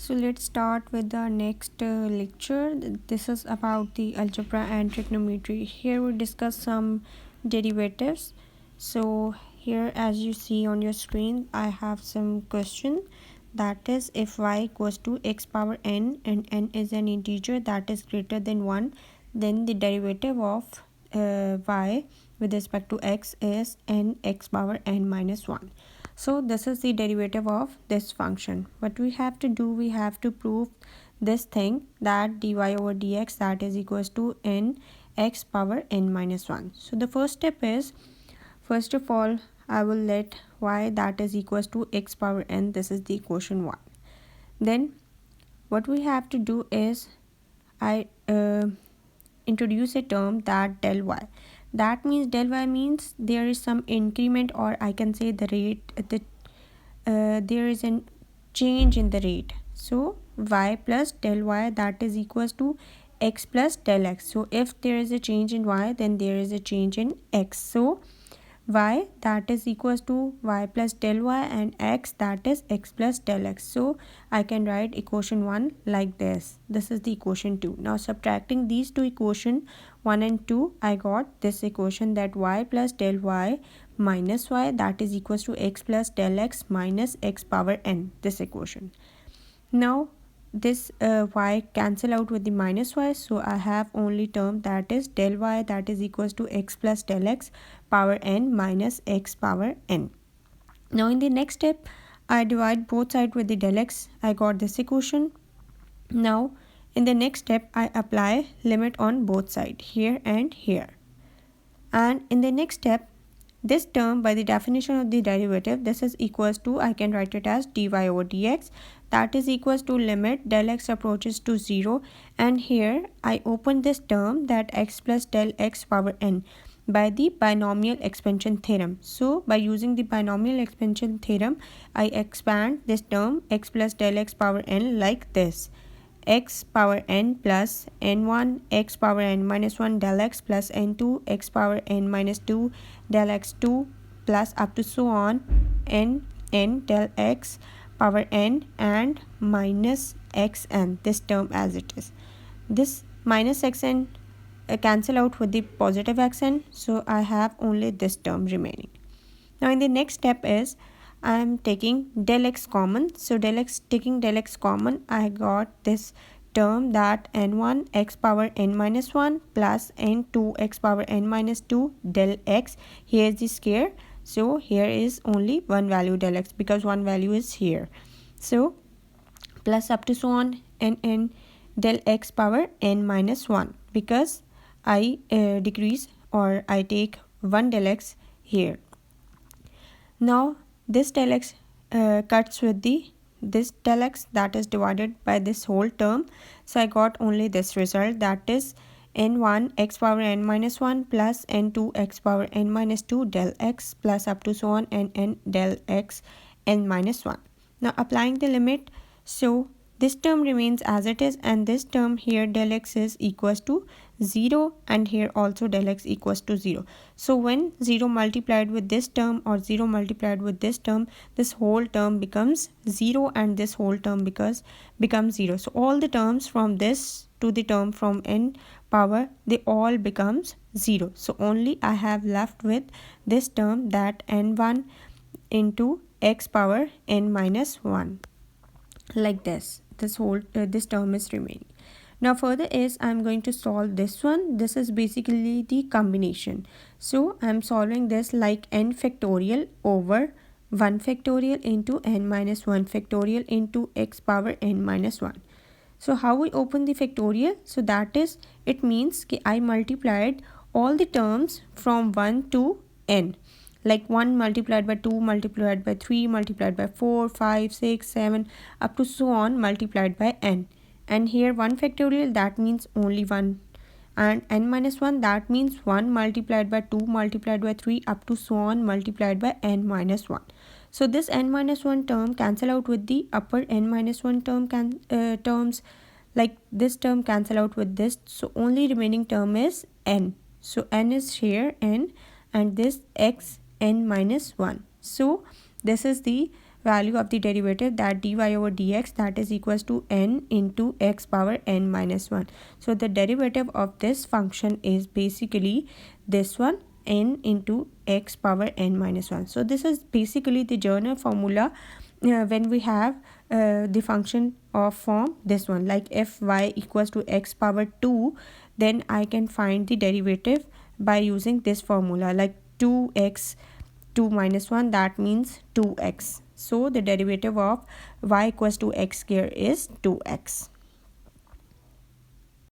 So let's start with the next lecture. This is about the algebra and trigonometry. Here we discuss some derivatives. So here, as you see on your screen, I have some question, that is, if y equals to x power n and n is an integer that is greater than 1, then the derivative of y with respect to x is n x power n minus 1. So this is the derivative of this function. What we have to do, we have to prove this thing, that dy over dx that is equals to n x power n minus 1. So the first step is, first of all, I will let y that is equals to x power n, this is the equation 1. Then what we have to do is, I introduce a term that del y. That means del y means there is some increment, or I can say the rate, there is a change in the rate. So y plus del y that is equals to x plus del x. So if there is a change in y, then there is a change in x. So y that is equals to y plus del y, and x that is x plus del x. So I can write equation 1 like this. This is the equation 2. Now subtracting these two equation 1 and 2, I got this equation, that y plus del y minus y that is equals to x plus del x minus x power n, this equation. Now this y cancel out with the minus y, so I have only term that is del y that is equals to x plus del x power n minus x power n. Now in the next step, I divide both sides with the del x. I got this equation. Now in the next step, I apply limit on both sides, here and here. And in the next step, this term, by the definition of the derivative, this is equals to, I can write it as dy over dx that is equals to limit del x approaches to 0, and here I open this term, that x plus del x power n, by the binomial expansion theorem. So by using the binomial expansion theorem, I expand this term x plus del x power n like this: x power n plus n1 x power n minus 1 del x plus n2 x power n minus 2 del x2 plus up to so on n del x power n and minus xn, this term as it is. This minus xn cancel out with the positive xn, so I have only this term remaining. Now in the next step is, I am taking del x common. So taking del x common, I got this term, that n1 x power n minus 1 plus n2 x power n minus 2 del x. Here is the square, so here is only one value del x because one value is here. So plus up to so on n del x power n minus 1, because I decrease, or I take one del x here. Now this del x cuts with this del x, that is divided by this whole term. So I got only this result, that is n1 x power n minus 1 plus n2 x power n minus 2 del x plus up to so on n del x n minus 1. Now applying the limit, so this term remains as it is, and this term here del x is equals to 0, and here also del x equals to 0. So when 0 multiplied with this term, or 0 multiplied with this term, this whole term becomes 0, and this whole term becomes 0. So all the terms from this to the term from n power, they all becomes 0. So only I have left with this term, that n1 into x power n minus 1, like this. This term is remaining. Now further is, I'm going to solve this one. This is basically the combination. So I'm solving this like n factorial over 1 factorial into n minus 1 factorial into x power n minus 1. So how we open the factorial? So that is, it means that I multiplied all the terms from 1 to n. Like 1 multiplied by 2 multiplied by 3 multiplied by 4, 5, 6, 7 up to so on multiplied by n. And here 1 factorial, that means only 1, and n minus 1, that means 1 multiplied by 2 multiplied by 3 up to so on multiplied by n minus 1. So this n minus 1 term cancel out with the upper n minus 1 terms, like this term cancel out with this, so only remaining term is n. So n is here n, and this x n minus 1. So this is the value of the derivative, that dy over dx, that is equals to n into x power n minus 1. So the derivative of this function is basically this one, n into x power n minus 1. So this is basically the general formula when we have the function of form this one, like if y equals to x power 2, then I can find the derivative by using this formula, like 2x 2 minus 1, that means 2x. So the derivative of y equals to x square is 2x.